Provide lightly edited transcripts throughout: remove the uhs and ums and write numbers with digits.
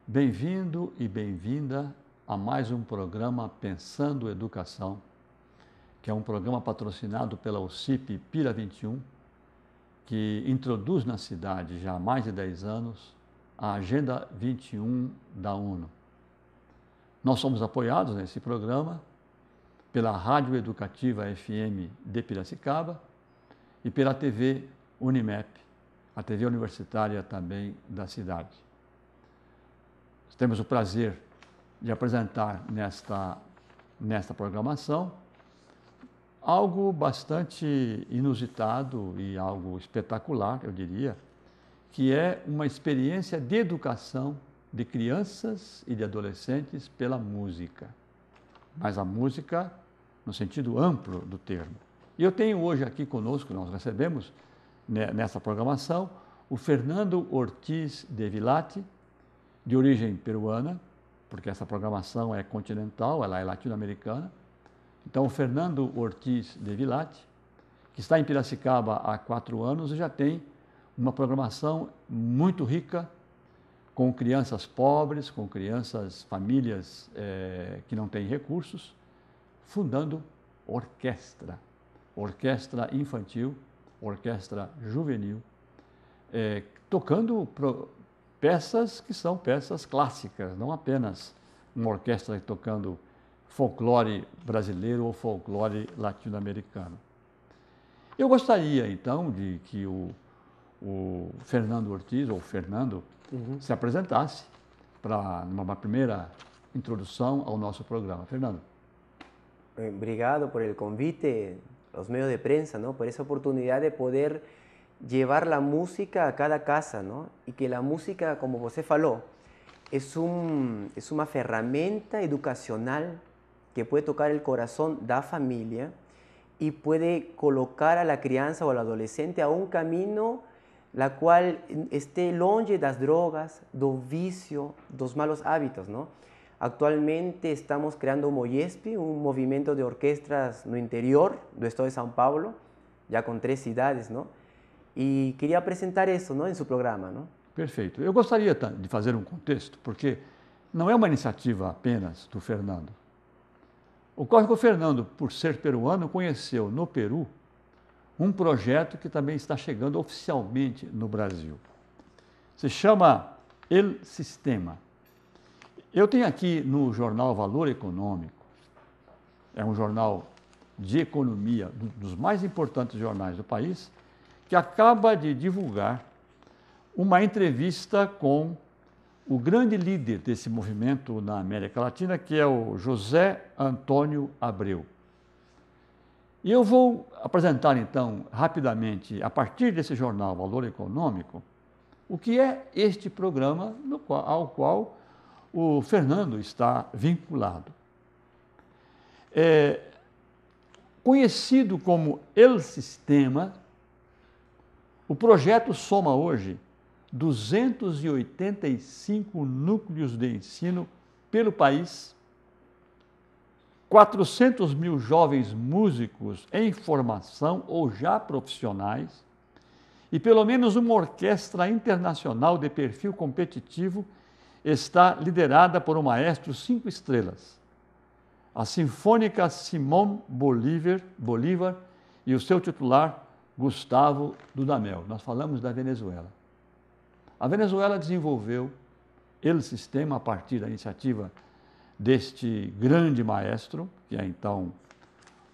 Bem-vindo e bem-vinda a mais um programa Pensando Educação, que é um programa patrocinado pela OCIP Pira 21, que introduz na cidade já há mais de 10 anos a Agenda 21 da ONU. Nós somos apoiados nesse programa pela Rádio Educativa FM de Piracicaba e pela TV Unimep, a TV universitária também da cidade. Temos o prazer de apresentar nesta programação algo bastante inusitado e algo espetacular, eu diria, que é uma experiência de educação de crianças e de adolescentes pela música. Mas a música no sentido amplo do termo. E eu tenho hoje aqui conosco, nós recebemos nessa programação, o Fernando Ortiz de Villati, de origem peruana, porque essa programação é continental, ela é latino-americana. Então, o Fernando Ortiz de Villati, que está em Piracicaba há 4 anos e já tem uma programação muito rica, com crianças pobres, com crianças, famílias que não têm recursos, fundando orquestra infantil, orquestra juvenil, tocando peças que são peças clássicas, não apenas uma orquestra tocando folclore brasileiro ou folclore latino-americano. Eu gostaria, então, de que o Fernando Ortiz, ou Fernando, se apresentasse para uma primeira introdução ao nosso programa. Fernando. Obrigado por el convite, los medios de prensa, ¿no? Por esa oportunidad de poder llevar la música a cada casa, ¿no? Y que la música, como você falou, es una ferramenta educacional que puede tocar el corazón da familia y puede colocar a la criança o al adolescente a un camino la cual esté longe das drogas, do vício, dos malos hábitos, ¿no? Actualmente estamos creando o MOIESP, un movimiento de orquestas no interior do estado de São Paulo, já com 3 cidades, ¿no? E queria apresentar isso, ¿no? Em seu programa, ¿no? Perfeito. Eu gostaria de fazer um contexto, porque não é uma iniciativa apenas do Fernando. Ocorre que o Fernando, por ser peruano, conheceu no Peru um projeto que também está chegando oficialmente no Brasil. Se chama El Sistema. Eu tenho aqui no jornal Valor Econômico, é um jornal de economia, dos mais importantes jornais do país, que acaba de divulgar uma entrevista com o grande líder desse movimento na América Latina, que é o José Antônio Abreu. E eu vou apresentar, então, rapidamente, a partir desse jornal Valor Econômico, o que é este programa ao qual o Fernando está vinculado. Conhecido como El Sistema, o projeto soma hoje 285 núcleos de ensino pelo país, 400 mil jovens músicos em formação ou já profissionais e pelo menos uma orquestra internacional de perfil competitivo está liderada por um maestro 5 estrelas, a Sinfônica Simón Bolívar e o seu titular, Gustavo Dudamel. Nós falamos da Venezuela. A Venezuela desenvolveu El Sistema a partir da iniciativa deste grande maestro, que é então,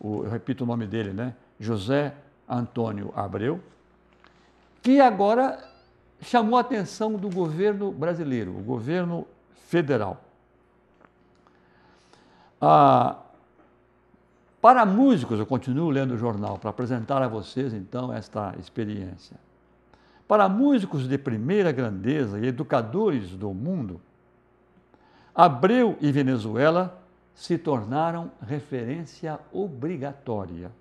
eu repito o nome dele, né? José Antônio Abreu, que agora chamou a atenção do governo brasileiro, o governo federal. Para músicos, eu continuo lendo o jornal para apresentar a vocês, então, esta experiência. Para músicos de primeira grandeza e educadores do mundo, Abreu e Venezuela se tornaram referência obrigatória.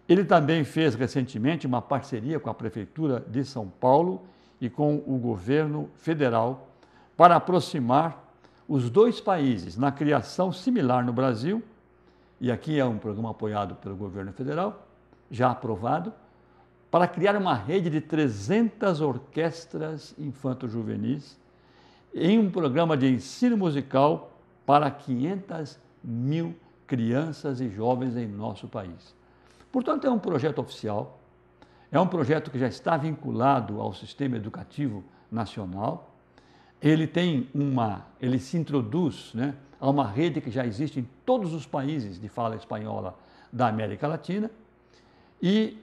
Ele também fez recentemente uma parceria com a Prefeitura de São Paulo e com o governo federal para aproximar os dois países na criação similar no Brasil, e aqui é um programa apoiado pelo governo federal, já aprovado, para criar uma rede de 300 orquestras infanto-juvenis em um programa de ensino musical para 500 mil crianças e jovens em nosso país. Portanto, é um projeto oficial, é um projeto que já está vinculado ao sistema educativo nacional. Ele se introduz, né, a uma rede que já existe em todos os países de fala espanhola da América Latina e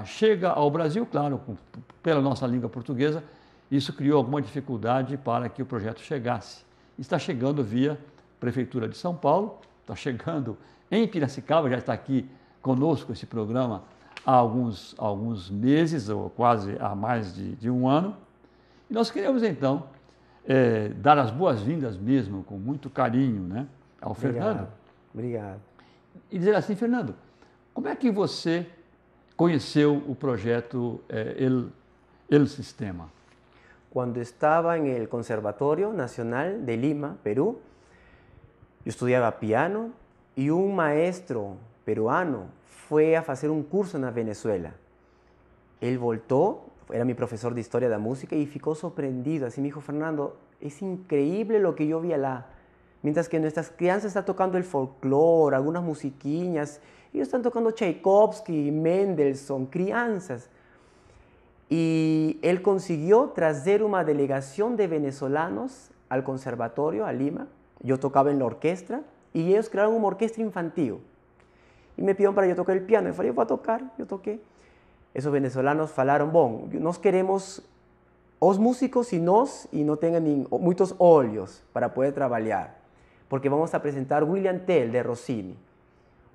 chega ao Brasil, claro, pela nossa língua portuguesa. Isso criou alguma dificuldade para que o projeto chegasse. Está chegando via Prefeitura de São Paulo, está chegando em Piracicaba, já está aqui conosco esse programa há alguns meses, ou quase há mais de um ano. E nós queremos, então, dar as boas-vindas mesmo, com muito carinho, né, ao Fernando. Obrigado. E dizer assim, Fernando, como é que você conheceu o projeto El Sistema? Cuando estaba en el Conservatorio Nacional de Lima, Perú, yo estudiaba piano y un maestro peruano fue a hacer un curso en Venezuela. Él voltó, era mi profesor de Historia de la Música y ficó sorprendido. Así me dijo, Fernando, es increíble lo que yo vi allá. Mientras que nuestras crianzas están tocando el folclore, algunas musiquiñas, ellos están tocando Tchaikovsky, Mendelssohn, crianzas. Y él consiguió traer una delegación de venezolanos al conservatorio, a Lima. Yo tocaba en la orquesta y ellos crearon una orquesta infantil. Y me pidieron para yo tocar el piano. Y falei, yo voy a tocar, yo toqué. Esos venezolanos falaron, bom, nós queremos os músicos y no tengan muchos olhos para poder trabajar. Porque vamos a presentar William Tell de Rossini.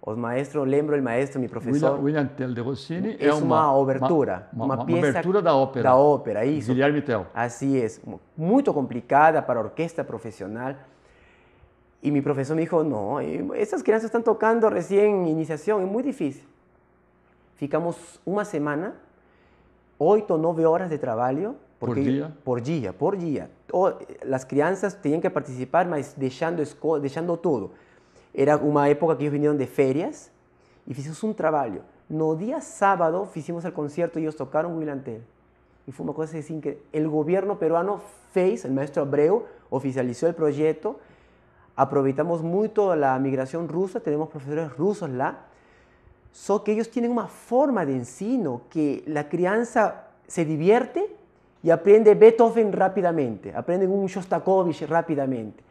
Os maestros, lembro el maestro, mi profesor. William Tell de Rossini é uma obertura. Uma peça abertura da ópera. Da ópera, isso. Guilherme Tell. Así es. Muito complicada para orquesta profesional. Y mi profesor me dijo, no, esas crianças están tocando recién iniciación, es muy difícil. Ficamos una semana, 8 o 9 horas de trabalho. Por dia? Por dia. As crianças tinham que participar, mas deixando tudo. Era uma época que eles vinieron de férias y fizemos un trabajo. No día sábado hicimos el concierto y ellos tocaron William Tell. Y fue una cosa así que el gobierno peruano fez, el maestro Abreu oficializó el proyecto. Aprovechamos mucho la migración rusa, tenemos profesores rusos lá. Só que ellos tienen una forma de ensino que la crianza se divierte y aprende Beethoven rápidamente, aprende un Shostakovich rápidamente.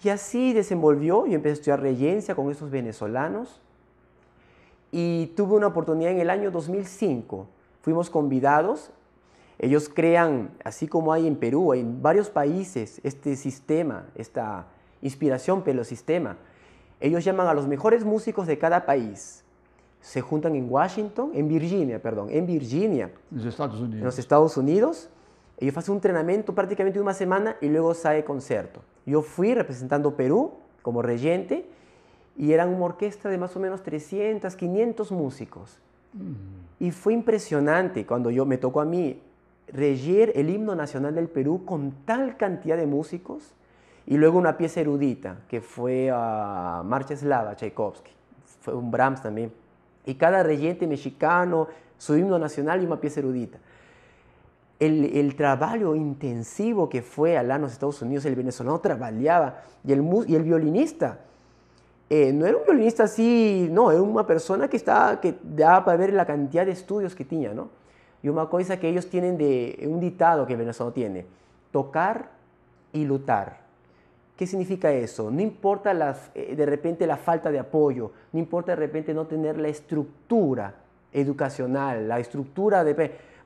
Y así desenvolvió, yo empecé a estudiar regencia con estos venezolanos y tuve una oportunidad en el año 2005. Fuimos convidados, ellos crean, así como hay en Perú, en varios países, este sistema, esta inspiración pelo sistema. Ellos llaman a los mejores músicos de cada país. Se juntan en Virginia, Nos Estados Unidos. En los Estados Unidos. Ellos hacen un entrenamiento prácticamente de una semana y luego sale concierto. Yo fui representando Perú como regente y eran una orquesta de más o menos 300, 500 músicos. Y fue impresionante cuando me tocó a mí reger el himno nacional del Perú con tal cantidad de músicos y luego una pieza erudita que fue a Marcha Eslava, Tchaikovsky. Fue un Brahms también. Y cada regente mexicano, su himno nacional y una pieza erudita. El trabajo intensivo que fue allá en los Estados Unidos, el venezolano trabajaba y el violinista, no era un violinista así, no, era una persona que daba para ver la cantidad de estudios que tenía, ¿no? Y una cosa que ellos tienen un dictado que el venezolano tiene, tocar y lutar. ¿Qué significa eso? No importa de repente la falta de apoyo, no importa de repente no tener la estructura educacional, la estructura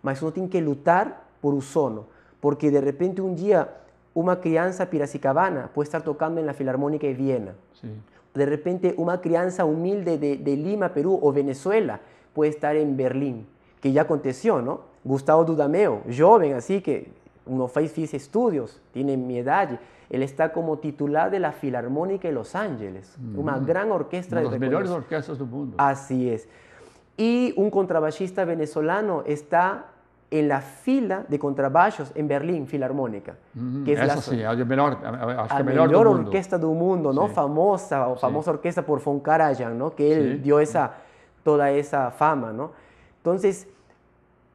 mas uno tiene que lutar por un sono, porque de repente un día una crianza piracicabana puede estar tocando en la Filarmónica de Viena. Sí. De repente una crianza humilde de Lima, Perú o Venezuela puede estar en Berlín, que ya aconteció, ¿no? Gustavo Dudamel, joven, así que uno hizo estudios, tiene mi edad, él está como titular de la Filarmónica de Los Ángeles, una gran orquesta. Una de las mejores orquestas del mundo. Así es. Y un contrabajista venezolano está en la fila de contrabajos en Berlín, Filarmónica. Que es la mejor orquesta del mundo, ¿no? Sí. Famosa orquesta por Von Karajan, ¿no? Que él dio toda esa fama, ¿no? Entonces,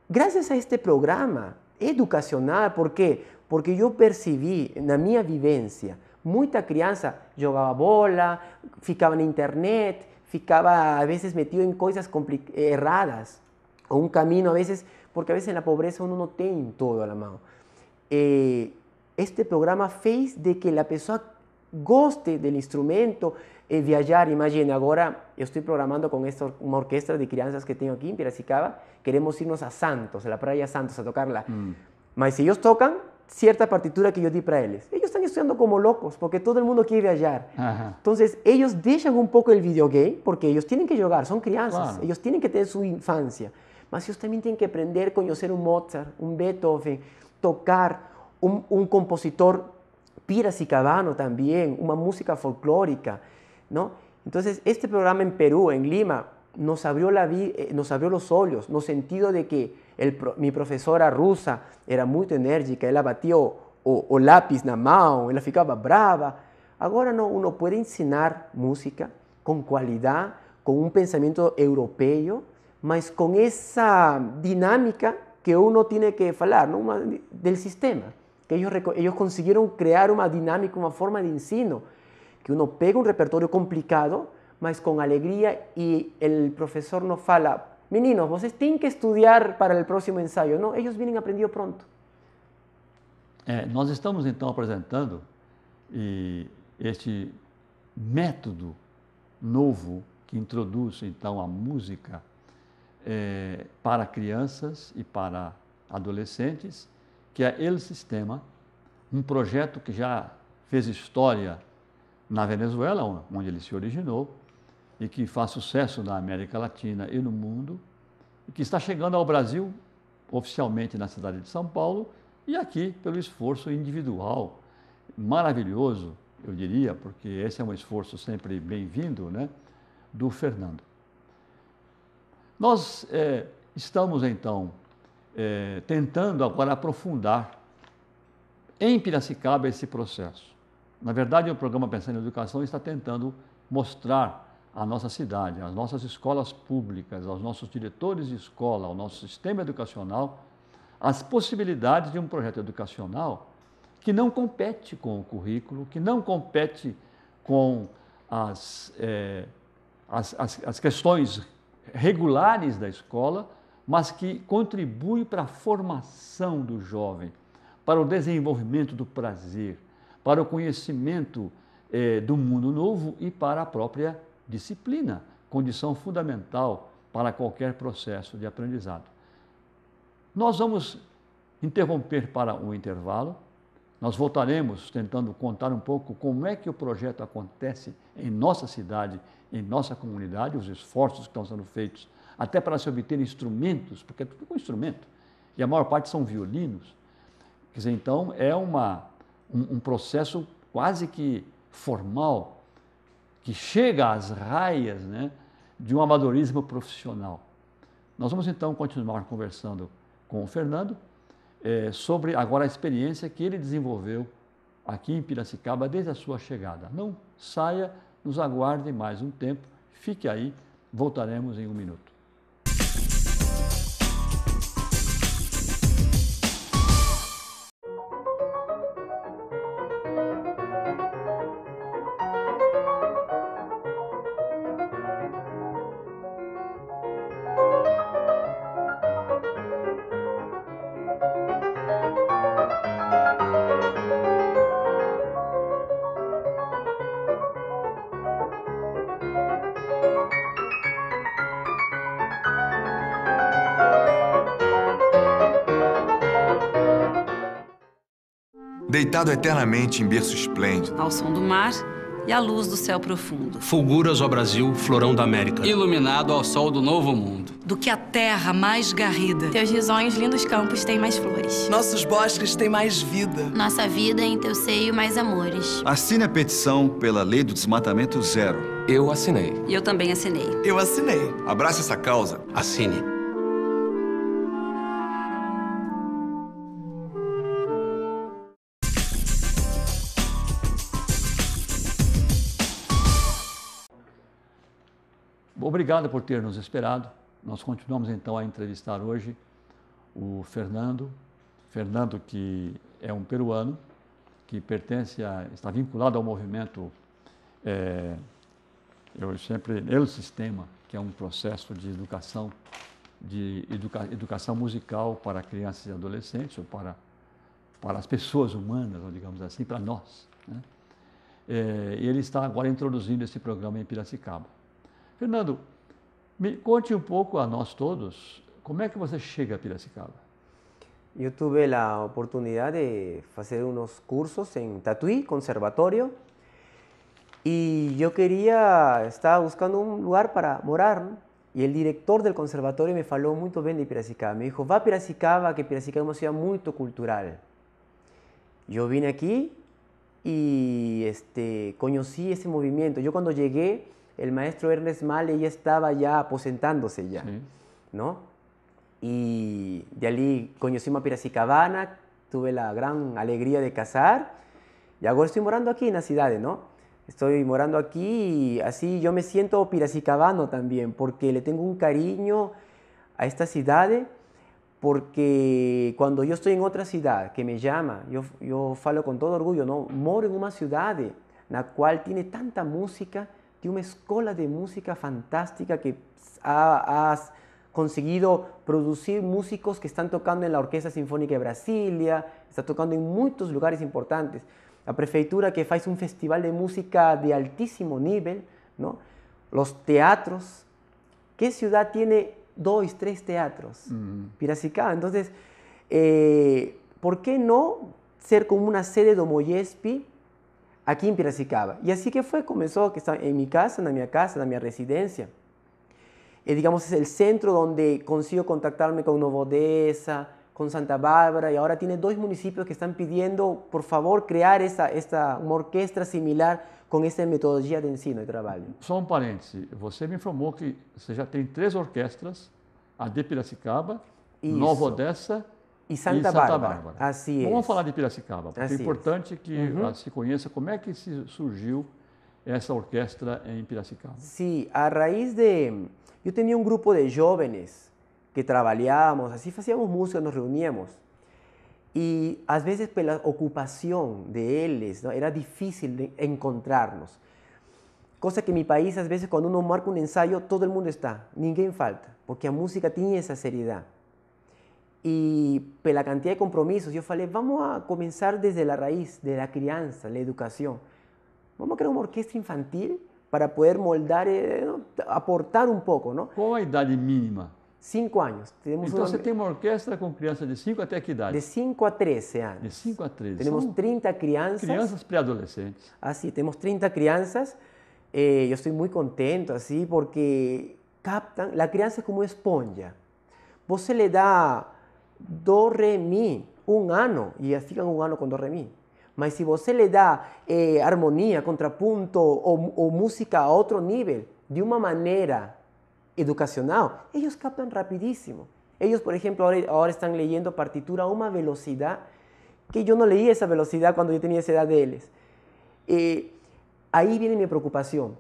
gracias a este programa educacional, ¿por qué? porque eu percebi, na minha vivência, muita criança jogava bola, ficava na internet, ficava, às vezes, metido em coisas erradas, ou um caminho, às vezes, porque às vezes na pobreza uno não tem todo à mão. Este programa fez de que a pessoa goste do instrumento, viajar. Imagine, agora eu estou programando com uma orquestra de crianças que tenho aqui em Piracicaba, queremos irnos a Santos, a la Praia Santos, a tocar lá. Mas se eles tocam cierta partitura que eu di para eles, eles estão estudando como loucos, porque todo mundo quer viajar. Então, eles deixam um pouco o videogame, porque eles têm que jogar, são crianças, claro. Eles têm que ter sua infância, mas eles também têm que aprender a conhecer um Mozart, um Beethoven, tocar um compositor piracicabano também, uma música folclórica, não? Então, este programa em Peru, em Lima, nos abriu os olhos, no sentido de que minha professora russa era muito enérgica, ela batia o lápis na mão, ela ficava brava. Agora não, uno pode ensinar música com qualidade, com um pensamento europeu, mas com essa dinâmica que uno tem que falar, não? Do sistema. Que eles conseguiram criar uma dinâmica, uma forma de ensino, que uno pega um repertório complicado, mas com alegria, e o professor não fala: meninos, vocês têm que estudar para o próximo ensaio. Não, eles vêm aprendido pronto. Nós estamos então apresentando este método novo que introduz então a música para crianças e para adolescentes, que é El Sistema, um projeto que já fez história na Venezuela, onde ele se originou, e que faz sucesso na América Latina e no mundo, e que está chegando ao Brasil, oficialmente na cidade de São Paulo, e aqui pelo esforço individual, maravilhoso, eu diria, porque esse é um esforço sempre bem-vindo, né, do Fernando. Nós estamos, então, tentando agora aprofundar em Piracicaba esse processo. Na verdade, o programa Pensando em Educação está tentando mostrar à nossa cidade, às nossas escolas públicas, aos nossos diretores de escola, ao nosso sistema educacional, as possibilidades de um projeto educacional que não compete com o currículo, que não compete com as questões regulares da escola, mas que contribui para a formação do jovem, para o desenvolvimento do prazer, para o conhecimento do mundo novo e para a própria disciplina, condição fundamental para qualquer processo de aprendizado. Nós vamos interromper para um intervalo. Nós voltaremos tentando contar um pouco como é que o projeto acontece em nossa cidade, em nossa comunidade, os esforços que estão sendo feitos, até para se obter instrumentos, porque é tudo com instrumento, e a maior parte são violinos. Quer dizer, então, é um processo quase que formal, que chega às raias, né, de um amadorismo profissional. Nós vamos então continuar conversando com o Fernando sobre agora a experiência que ele desenvolveu aqui em Piracicaba desde a sua chegada. Não saia, nos aguarde mais um tempo, fique aí, voltaremos em um minuto. Deitado eternamente em berço esplêndido, ao som do mar e à luz do céu profundo. Fulguras ao Brasil, florão da América. Iluminado ao sol do novo mundo. Do que a terra mais garrida. Teus risonhos lindos campos têm mais flores. Nossos bosques têm mais vida. Nossa vida em teu seio mais amores. Assine a petição pela lei do desmatamento zero. Eu assinei. E eu também assinei. Eu assinei. Abrace essa causa. Assine. Obrigado por ter nos esperado. Nós continuamos então a entrevistar hoje o Fernando que é um peruano que está vinculado ao movimento, El Sistema, que é um processo de educação, educação musical para crianças e adolescentes, ou para as pessoas humanas, ou digamos assim, para nós, né? E ele está agora introduzindo esse programa em Piracicaba. Fernando, me conte um pouco a nós todos, como é que você chega a Piracicaba? Eu tive a oportunidade de fazer uns cursos em Tatuí, conservatório, e eu estava buscando um lugar para morar, ¿no? E o diretor do conservatório me falou muito bem de Piracicaba. Me disse, vá a Piracicaba, que Piracicaba é uma cidade muito cultural. Eu vim aqui e conheci esse movimento. Eu, quando cheguei, o maestro Ernest Male já estava aposentándose já, sí. ¿No? Y de allí conocí una piracicabana, tuve la gran alegría de casar y ahora estoy morando aquí en la ciudad, ¿no? Estoy morando aquí y así yo me siento piracicabano también porque le tengo un cariño a esta ciudad, porque cuando yo estoy en otra ciudad que me llama, yo falo con todo orgullo, ¿no? Moro en una ciudad en la cual tiene tanta música, tiene una escuela de música fantástica que has conseguido producir músicos que están tocando en la Orquesta Sinfónica de Brasilia, está tocando en muchos lugares importantes. La prefeitura que hace un festival de música de altísimo nivel, ¿no? Los teatros. ¿Qué ciudad tiene 2, 3 teatros? Piracicaba. Entonces, ¿por qué no ser como una sede de Moyespi aquí en Piracicaba? Y así que comenzó que está en mi casa, en mi residencia. Digamos, es el centro donde consigo contactarme con Nova Odessa, con Santa Bárbara, y ahora tiene 2 municipios que están pidiendo, por favor, crear uma orquestra similar com essa metodologia de ensino e trabalho. Só parêntese, você me informou que você já tem 3 orquestras, a de Piracicaba, isso. Nova Odessa e Santa Bárbara. Assim é. Vamos falar de Piracicaba, porque é importante que se conheça como é que surgiu essa orquestra em Piracicaba. Sim, a raiz de... Eu tinha um grupo de jovens que trabalhávamos, assim fazíamos música, nos reuníamos. E às vezes, pela ocupação deles, ¿no? Era difícil de encontrarnos. Coisa que em meu país, às vezes, quando uno marca um ensaio, todo mundo está, ninguém falta, porque a música tinha essa seriedade. E pela quantidade de compromissos, eu falei, vamos a começar desde a raiz, desde a criança, a educação. Vamos a criar uma orquestra infantil para poder moldar, aportar um pouco, ¿no? Qual a idade mínima? 5 anos. Então você tem uma orquestra com crianças de 5 até que idade? De 5 a 13 anos. De 5 a 13. Temos 30 crianças. Crianças pré-adolescentes. Assim, temos 30 crianças. Eu estou muito contente, assim, porque captam. A criança é como uma esponja. Você lhe dá do, re, mi, 1 ano, e ficam 1 ano com do, re, mi. Mas se você lhe dá harmonia, contrapunto ou música a outro nível, de uma maneira educacional, ellos captan rapidísimo. Ellos, por ejemplo, ahora están leyendo partitura a una velocidad que yo no leía esa velocidad cuando yo tenía esa edad de ellos. Ahí viene mi preocupación.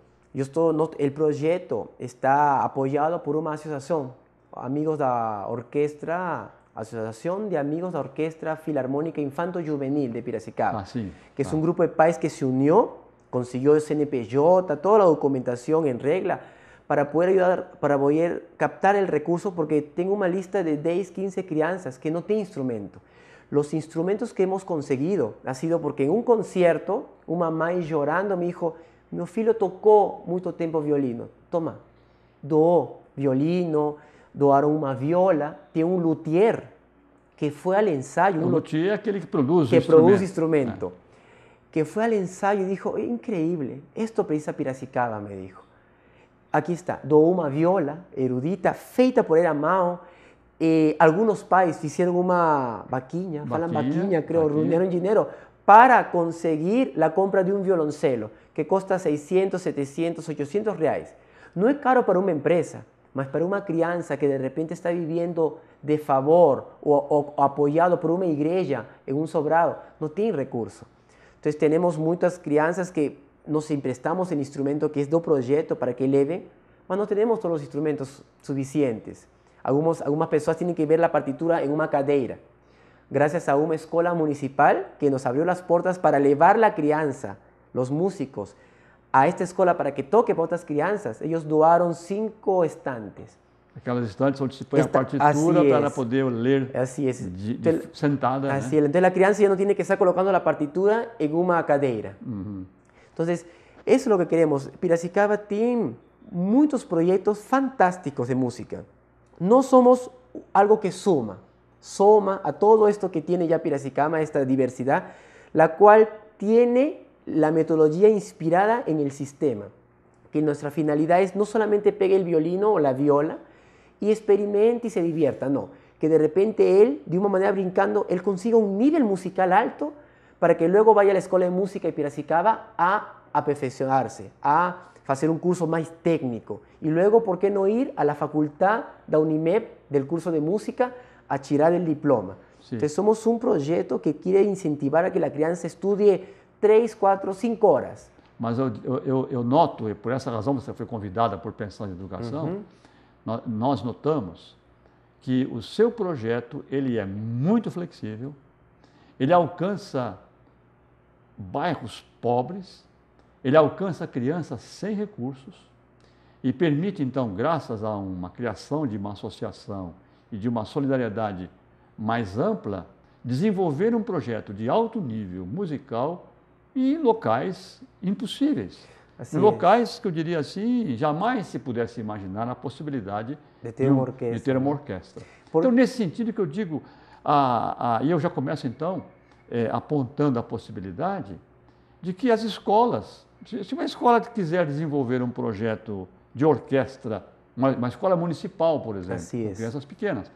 El proyecto está apoyado por una asociación, Amigos da Orquestra, Asociación de Amigos da Orquestra Filarmónica Infanto Juvenil de Piracicaba, que es un grupo de pais que se unió, consiguió el CNPJ, toda la documentación en regla, para poder ayudar, para poder captar el recurso, porque tengo una lista de 10, 15 crianças que no tienen instrumento. Los instrumentos que hemos conseguido ha sido porque en un concierto, una mãe llorando me dijo, mi filho tocó mucho tiempo violino. Toma, doó violino, doaron una viola, tiene un luthier que fue al ensayo. Un luthier es aquel que produce instrumento. Que fue al ensayo y dijo, increíble, esto precisa Piracicaba, me dijo. Aqui está, doou uma viola erudita, feita por ele à mão. Alguns pais fizeram uma vaquinha, falam vaquinha, creo, reunieron dinheiro para conseguir a compra de um violoncelo, que custa 600, 700, 800 reais. Não é caro para uma empresa, mas para uma criança que de repente está vivendo de favor ou apoiado por uma igreja em um sobrado, não tem recurso. Então, temos muitas crianças que nos emprestamos el instrumento que es do proyecto para que eleven, mas no tenemos todos los instrumentos suficientes. Algunas personas tienen que ver la partitura en una cadeira. gracias a una escuela municipal que nos abrió las puertas para llevar la crianza, los músicos, a esta escuela para que toque para otras crianças. Ellos doaron 5 estantes. Aquelas estantes onde se põe a partitura para ela poder ler sentada. Así es. Entonces la criança ya no tiene que estar colocando la partitura en una cadeira. Entonces, eso es lo que queremos. Piracicaba tiene muchos proyectos fantásticos de música. No somos algo que suma a todo esto que tiene ya Piracicaba, esta diversidad, la cual tiene la metodología inspirada en el sistema. Que nuestra finalidad es no solamente pegue el violino o la viola y experimente y se divierta, no. Que de repente él, de una manera brincando, él consiga un nivel musical alto para que luego vaya a la escuela de música de Piracicaba a perfeccionarse, a hacer un curso más técnico. Y luego, ¿por qué no ir a la facultad da Unimep del curso de música a tirar el diploma? Sí. Entonces somos un proyecto que quiere incentivar a que la criança estudie 3, 4, 5 horas. Mas eu noto, e por essa razão você foi convidada por Pensão em Educação, nós notamos que o seu projeto ele é muito flexível, ele alcança bairros pobres, ele alcança crianças sem recursos e permite, então, graças a uma criação de uma associação e de uma solidariedade mais ampla, desenvolver um projeto de alto nível musical e locais impossíveis. Assim locais que eu diria assim, jamais se pudesse imaginar a possibilidade de ter uma orquestra. Então, nesse sentido que eu digo, e eu já começo então apontando a possibilidade de que as escolas, se uma escola quiser desenvolver um projeto de orquestra, uma escola municipal, por exemplo, com crianças pequenas,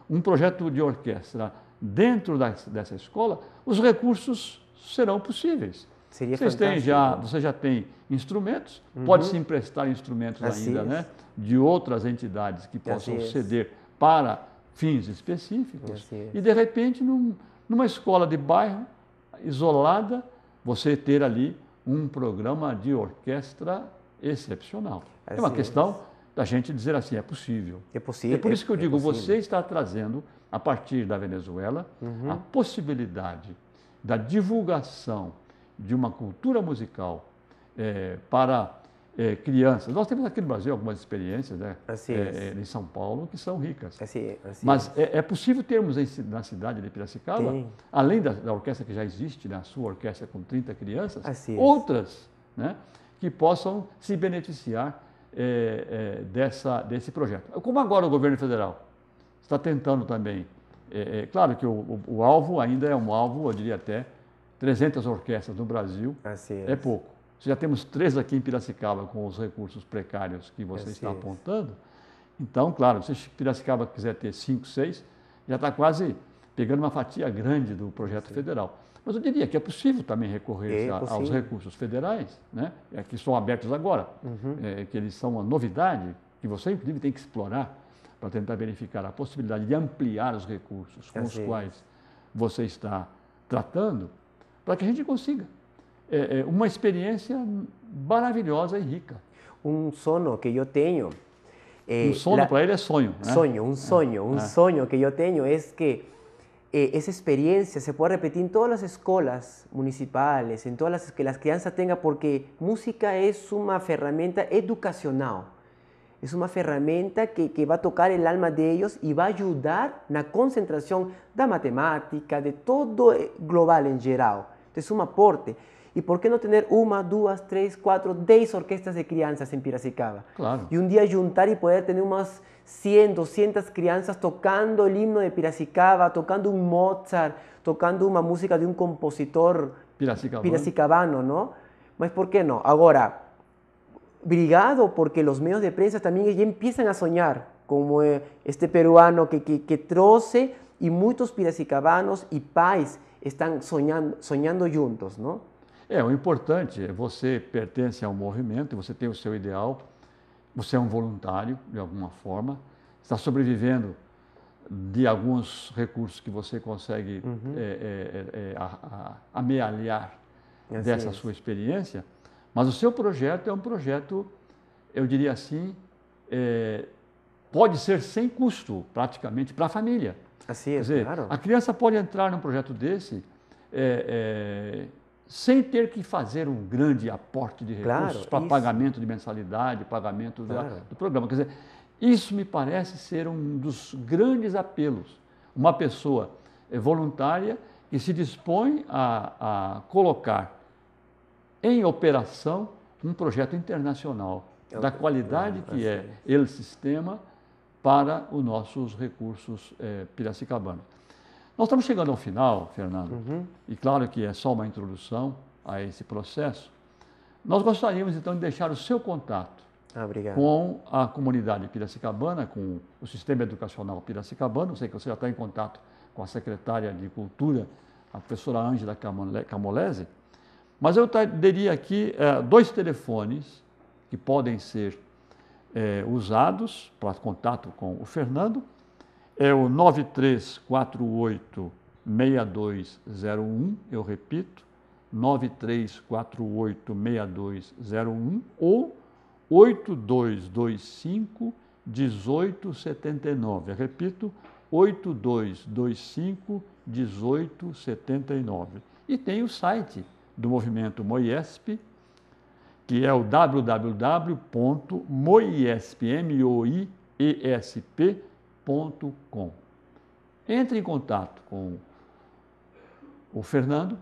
um projeto de orquestra dentro dessa escola, os recursos serão possíveis. Você já tem instrumentos, pode-se emprestar instrumentos ainda, né, de outras entidades que possam ceder para fins específicos. E, de repente, numa escola de bairro, isolada, você ter ali um programa de orquestra excepcional. É uma questão da gente dizer assim, é possível. É possível. É por isso que eu digo, você está trazendo, a partir da Venezuela, a possibilidade da divulgação de uma cultura musical para crianças. Nós temos aqui no Brasil algumas experiências, né, em São Paulo, que são ricas. Mas é possível termos na cidade de Piracicaba, além da orquestra que já existe, né, a sua orquestra com 30 crianças, outras, né, que possam se beneficiar desse projeto. Como agora o governo federal está tentando também, claro que o alvo ainda é um alvo, eu diria até, 300 orquestras no Brasil, é pouco. Já temos 3 aqui em Piracicaba com os recursos precários que você está apontando. Então, claro, se Piracicaba quiser ter 5, 6, já está quase pegando uma fatia grande do projeto federal. Mas eu diria que é possível também recorrer aos recursos federais, né, que estão abertos agora, que eles são uma novidade, que você, inclusive, tem que explorar para tentar verificar a possibilidade de ampliar os recursos com os quais você está tratando, para que a gente consiga uma experiência maravilhosa e rica. Um sonho que eu tenho... um sonho para ele é sonho, né? Un sonho que eu tenho é que esa experiencia se pueda repetir en todas las escuelas municipales, en todas las que las crianças tengan, porque música es una herramienta educacional. Es una herramienta que va a tocar el alma de ellos y va a ayudar en la concentración de matemática, de todo global en general. Entonces, es un aporte. ¿Y por qué no tener 1, 2, 3, 4, 10 orquestas de crianças en Piracicaba? Claro. Y un día juntar y poder tener unas 100, 200 crianças tocando el himno de Piracicaba, tocando un Mozart, tocando una música de un compositor piracicabano, ¿no? Mas ¿por qué no? Ahora, brigado porque los medios de prensa también ya empiezan a soñar, como este peruano que trouxe, y muchos piracicabanos y pais están soñando juntos, ¿no? O importante é você pertence a um movimento, você tem o seu ideal, você é um voluntário, de alguma forma, está sobrevivendo de alguns recursos que você consegue amealhar dessa sua experiência, mas o seu projeto é um projeto, eu diria assim, pode ser sem custo, praticamente, para a família. Assim Quer dizer, claro. a criança pode entrar num projeto desse sem ter que fazer um grande aporte de recursos para pagamento de mensalidade, pagamento do programa. Quer dizer, isso me parece ser um dos grandes apelos. Uma pessoa voluntária que se dispõe a colocar em operação um projeto internacional da qualidade que é ele sistema para os nossos recursos piracicabanos. Nós estamos chegando ao final, Fernando, e claro que é só uma introdução a esse processo. Nós gostaríamos então de deixar o seu contato com a comunidade piracicabana, com o sistema educacional piracicabano. Eu sei que você já está em contato com a secretária de Cultura, a professora Ângela Camolese, mas eu daria aqui 2 telefones que podem ser usados para contato com o Fernando. É o 9348-6201, eu repito, 9348-6201 ou 8225-1879. Eu repito, 8225-1879. E tem o site do Movimento Moiesp, que é o www.moiesp.com. Entre em contato com o Fernando.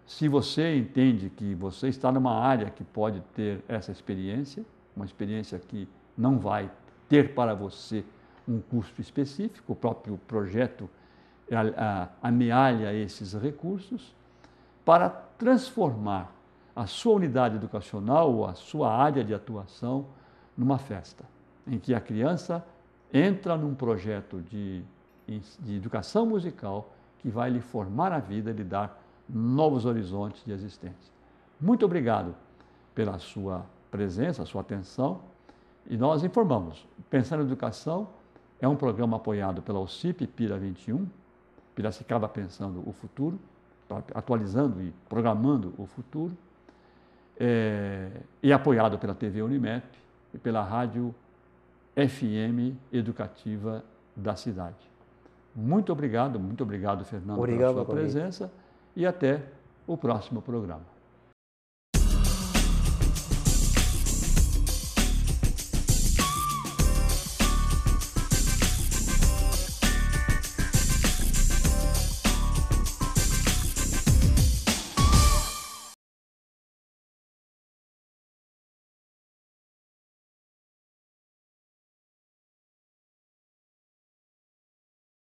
Se você entende que você está numa área que pode ter essa experiência, uma experiência que não vai ter para você um custo específico, o próprio projeto amealha esses recursos para transformar a sua unidade educacional ou a sua área de atuação numa festa, em que a criança entra num projeto de educação musical que vai lhe formar a vida e lhe dar novos horizontes de existência. Muito obrigado pela sua presença, a sua atenção, e nós informamos. Pensando em Educação é um programa apoiado pela OCIP Pira 21, Piracicaba Pensando o Futuro, atualizando e programando o futuro, e apoiado pela TV Unimep e pela Rádio FM Educativa da cidade. Muito obrigado, Fernando, pela sua presença e até o próximo programa.